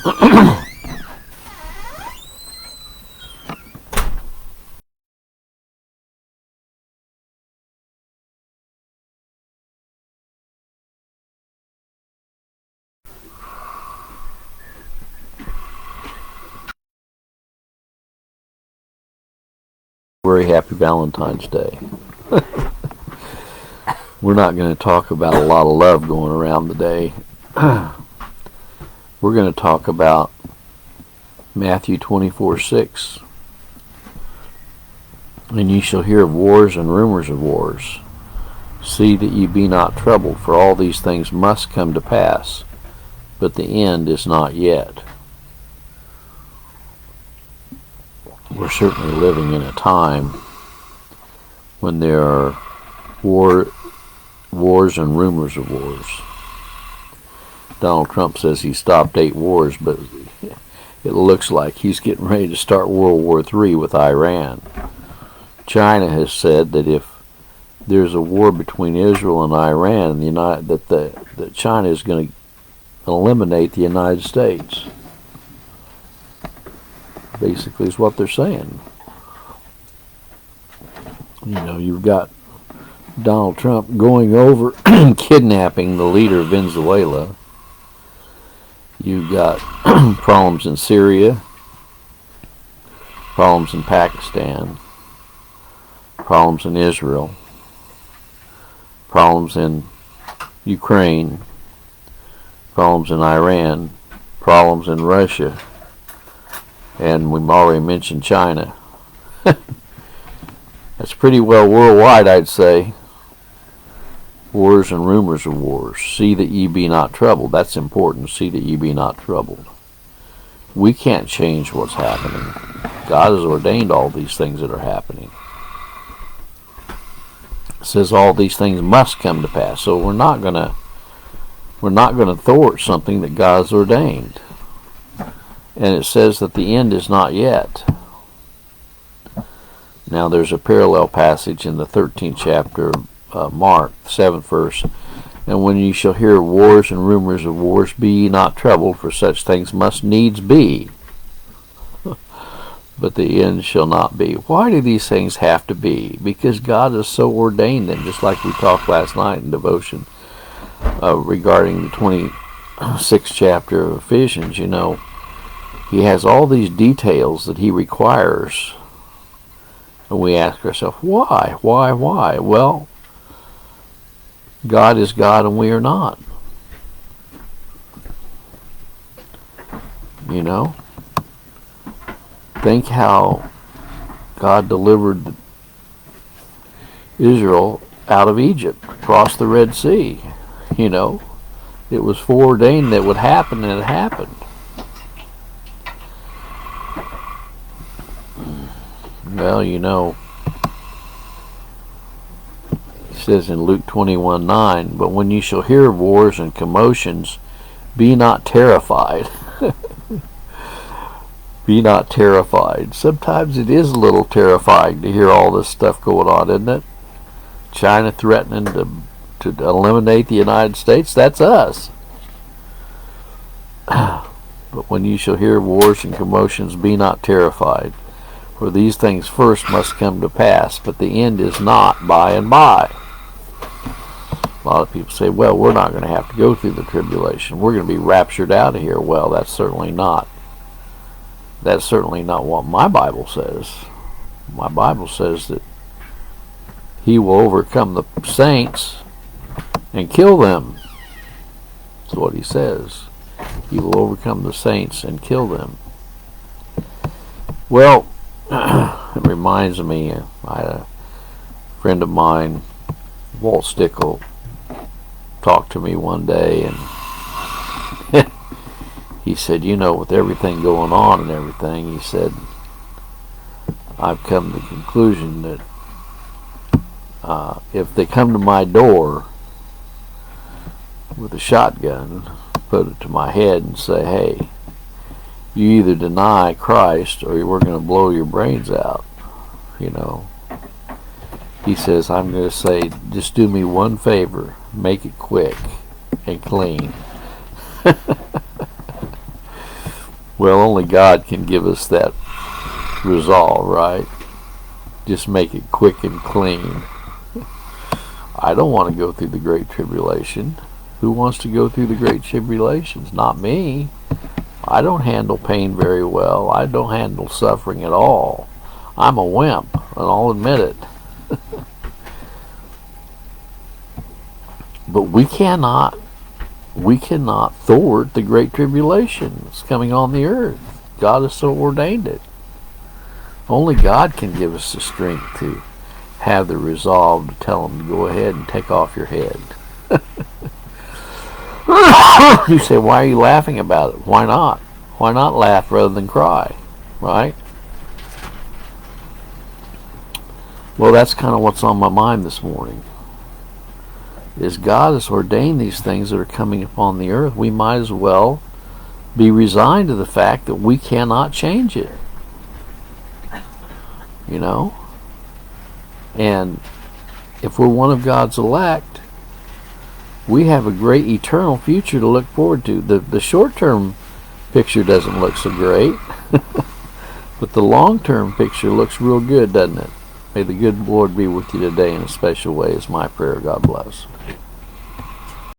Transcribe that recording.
Very happy Valentine's Day. We're not going to talk about a lot of love going around today. We're going to talk about Matthew 24:6. And ye shall hear of wars and rumors of wars. See that ye be not troubled, for all these things must come to pass, but the end is not yet. We're certainly living in a time when there are wars and rumors of wars. Donald Trump says he stopped 8 wars, but it looks like he's getting ready to start World War III with Iran. China has said that if there's a war between Israel and Iran, that China is going to eliminate the United States. Basically is what they're saying. You know, you've got Donald Trump going over kidnapping the leader of Venezuela. You've got problems in Syria, problems in Pakistan, problems in Israel, problems in Ukraine, problems in Iran, problems in Russia, and we've already mentioned China. That's pretty well worldwide, I'd say. Wars and rumors of wars. See that ye be not troubled. That's important. See that ye be not troubled. We can't change what's happening. God has ordained all these things that are happening. It says all these things must come to pass. So we're not gonna thwart something that God's ordained. And it says that the end is not yet. Now there's a parallel passage in the 13th chapter of Mark, the 7th verse. And when ye shall hear wars and rumors of wars, be ye not troubled, for such things must needs be. But the end shall not be. Why do these things have to be? Because God has so ordained them, just like we talked last night in devotion regarding the 26th chapter of Ephesians. You know, He has all these details that He requires. And we ask ourselves, why? Why? Why? Well, God is God and we are not. You know? Think how God delivered Israel out of Egypt, across the Red Sea. You know? It was foreordained that would happen, and it happened. Well, you know, it says in Luke 21:9, but when you shall hear of wars and commotions, be not terrified. Be not terrified. Sometimes it is a little terrifying to hear all this stuff going on, isn't it? China threatening to eliminate the United States, that's us. But when you shall hear wars and commotions, be not terrified. For these things first must come to pass, but the end is not by and by. A lot of people say, well, we're not going to have to go through the tribulation. We're going to be raptured out of here. Well, that's certainly not what my Bible says. My Bible says that He will overcome the saints and kill them. That's what He says. He will overcome the saints and kill them. Well, it reminds me, I had a friend of mine, Walt Stickle, talked to me one day, and he said, you know, with everything going on and everything, he said, I've come to the conclusion that if they come to my door with a shotgun, put it to my head and say, hey, you either deny Christ or we're going to blow your brains out, you know. He says, I'm going to say, just do me one favor, make it quick and clean. Well, only God can give us that resolve, right? Just make it quick and clean. I don't want to go through the Great Tribulation. Who wants to go through the Great Tribulations? Not me. I don't handle pain very well. I don't handle suffering at all. I'm a wimp, and I'll admit it. But we cannot thwart the Great Tribulation that's coming on the earth. God has so ordained it. Only God can give us the strength to have the resolve to tell them to go ahead and take off your head. You say, why are you laughing about it? Why not? Why not laugh rather than cry? Right? Well, that's kind of what's on my mind this morning. Is God has ordained these things that are coming upon the earth. We might as well be resigned to the fact that we cannot change it. You know? And if we're one of God's elect, we have a great eternal future to look forward to. The short-term picture doesn't look so great, but the long-term picture looks real good, doesn't it? May the good Lord be with you today in a special way is my prayer. God bless.